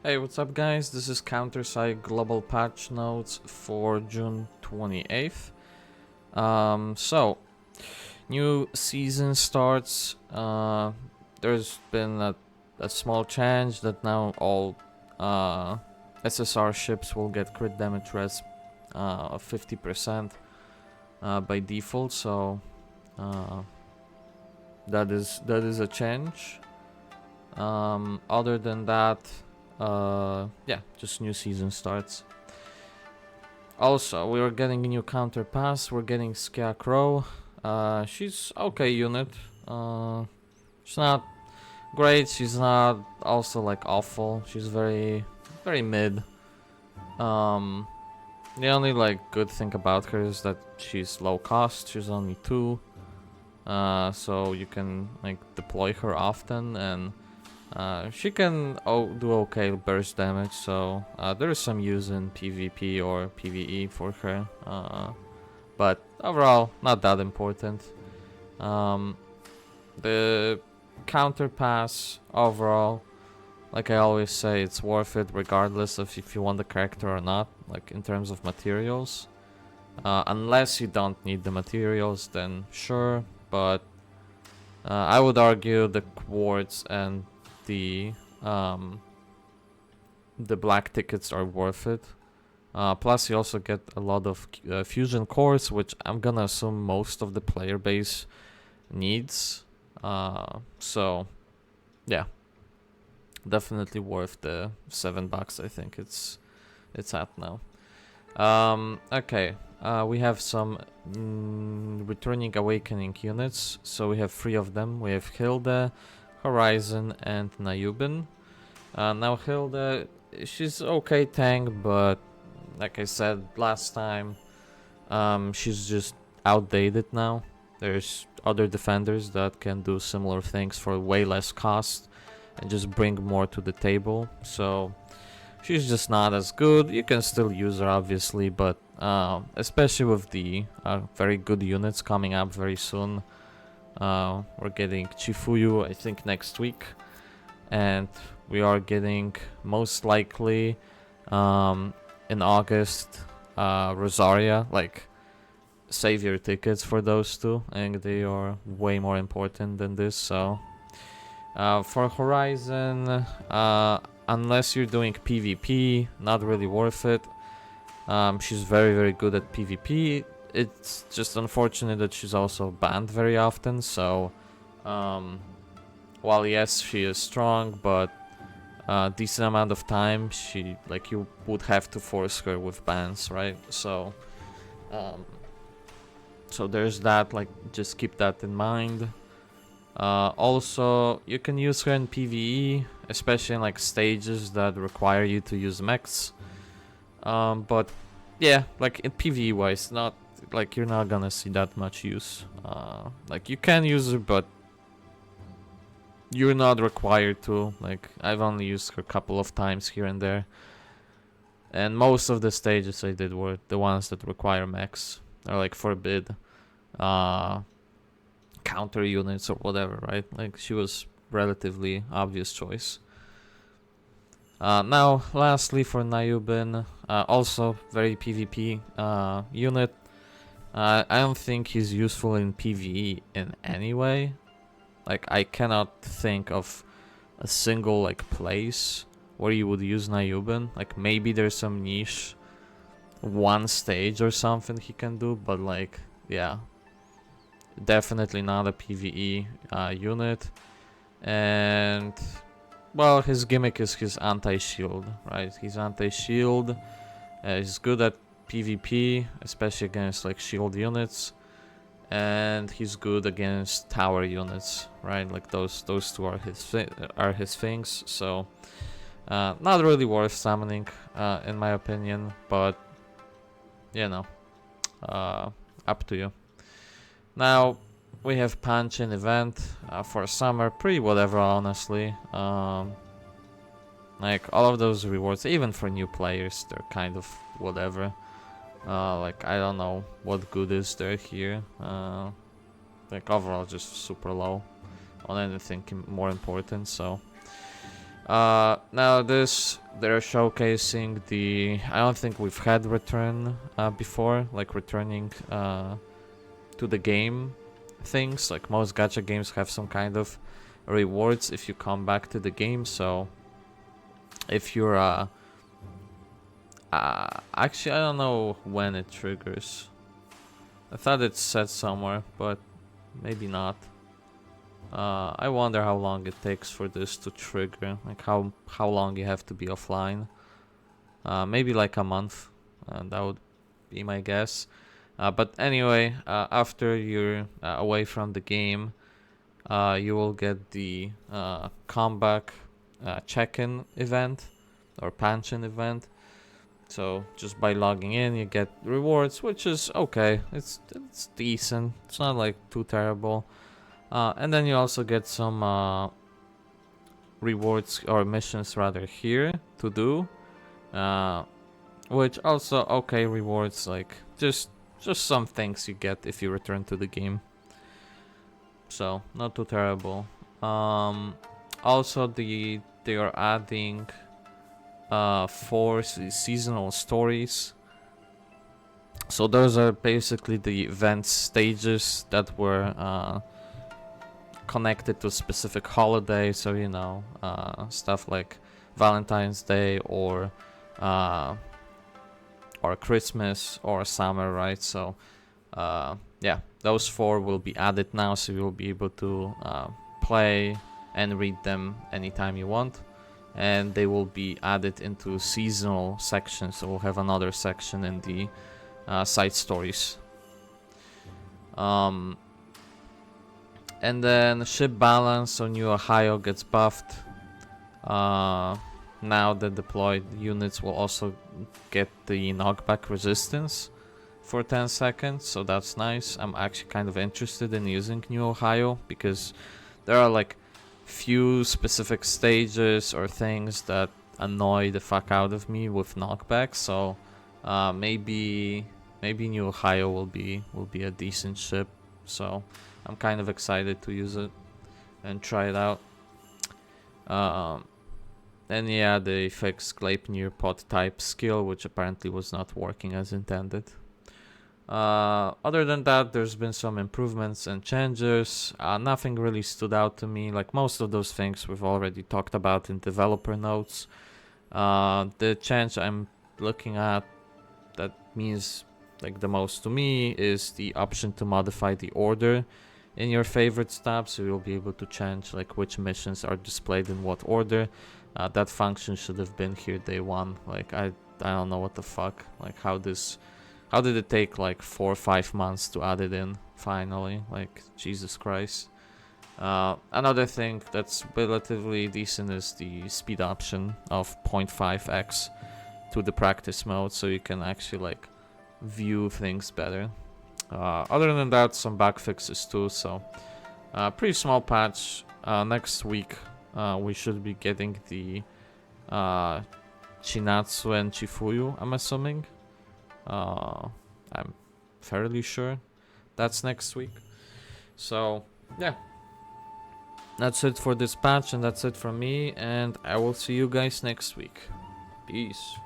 Hey, what's up guys? This is Counter-Strike Global Patch Notes for June 28th. New season starts. There's been a small change that now all SSR ships will get crit damage res of 50% by default, so that is a change. Other than that, yeah, just new season starts. Also, we are getting a new counter pass. We're getting Skia. She's okay unit. She's not great. She's not also like awful. She's very mid. The only like good thing about her is that she's low cost. She's only 2. So you can like deploy her often, and she can do okay burst damage, so there is some use in PvP or PvE for her, but overall not that important. The counter pass overall, like I always say, it's worth it regardless of if you want the character or not, like in terms of materials. Unless you don't need the materials, then sure, but I would argue the quartz and the black tickets are worth it. Plus you also get a lot of fusion cores, which I'm gonna assume most of the player base needs. So yeah, definitely worth the $7. I think it's at now. Okay, we have some returning awakening units. So we have 3 of them. We have Hilde, Horizon, and Nayubin. Now Hilde, she's okay tank, but like I said last time, she's just outdated now. There's other defenders that can do similar things for way less cost and just bring more to the table. So she's just not as good. You can still use her obviously, but especially with the very good units coming up very soon. We're getting Chifuyu, I think, next week, and we are getting most likely in August Rosaria. Like, save your tickets for those two. I think they are way more important than this. So for Horizon, unless you're doing PvP, not really worth it. She's very good at PvP. It's just unfortunate that she's also banned very often, so while yes, she is strong, but decent amount of time you would have to force her with bans, right? So so there's that, like, just keep that in mind. Also, you can use her in PvE, especially in like stages that require you to use mechs. But yeah, like in PvE wise, not like you're not gonna see that much use. Like you can use it, but you're not required to. Like, I've only used her a couple of times here and there, and most of the stages I did were the ones that require mechs or like forbid counter units or whatever, right? Like, she was relatively obvious choice. Now, lastly, for Nayubin, also very PvP unit. I don't think he's useful in PvE in any way. Like, I cannot think of a single like place where you would use Nayubin. Like, maybe there's some niche one stage or something he can do, but like, yeah, definitely not a PvE unit. And well, his gimmick is his anti-shield, right? He's anti-shield. He's good at PvP, especially against like shield units, and he's good against tower units, right? Like those two are his things. So not really worth summoning, in my opinion, but you know, up to you. Now we have Punch in event for summer, pretty whatever, honestly. Like, all of those rewards, even for new players, they're kind of whatever. Like, I don't know what good is there here. Like, overall, just super low on anything more important. So Now this, they're showcasing the, I don't think we've had return before, like returning to the game things. Like most gacha games have some kind of rewards if you come back to the game. So if you're actually I don't know when it triggers. I thought it said somewhere, but maybe not. I wonder how long it takes for this to trigger, like how long you have to be offline. Maybe like a month, that would be my guess. But anyway, after you're away from the game, you will get the comeback check-in event or pension event. So just by logging in, you get rewards, which is okay. It's decent. It's not like too terrible. And then you also get some rewards or missions rather here to do, which also okay rewards, like just some things you get if you return to the game. So not too terrible. Also they are adding 4 seasonal stories. So those are basically the event stages that were connected to a specific holiday. So you know, stuff like Valentine's Day or Christmas or summer, right? So yeah, those 4 will be added now, so you'll be able to play and read them anytime you want. And they will be added into seasonal sections, so we'll have another section in the side stories. And then ship balance, so New Ohio gets buffed. Now the deployed units will also get the knockback resistance for 10 seconds, so that's nice. I'm actually kind of interested in using New Ohio because there are like few specific stages or things that annoy the fuck out of me with knockback. So maybe New Ohio will be a decent ship. So I'm kind of excited to use it and try it out. And yeah, they fixed Gleipnir pod type skill, which apparently was not working as intended. Other than that, there's been some improvements and changes. Nothing really stood out to me. Like most of those things we've already talked about in developer notes. The change I'm looking at that means like the most to me is the option to modify the order in your favorites tab, so you'll be able to change like which missions are displayed in what order. That function should have been here day one. Like I don't know what the fuck. Like how did it take like 4 or 5 months to add it in finally? Like Jesus Christ. Another thing that's relatively decent is the speed option of 0.5x to the practice mode, so you can actually like view things better. Other than that, some bug fixes too, so pretty small patch. Next week we should be getting the Chinatsu and Chifuyu, I'm assuming. I'm fairly sure that's next week. So yeah, that's it for this patch, and that's it from me, and I will see you guys next week. Peace.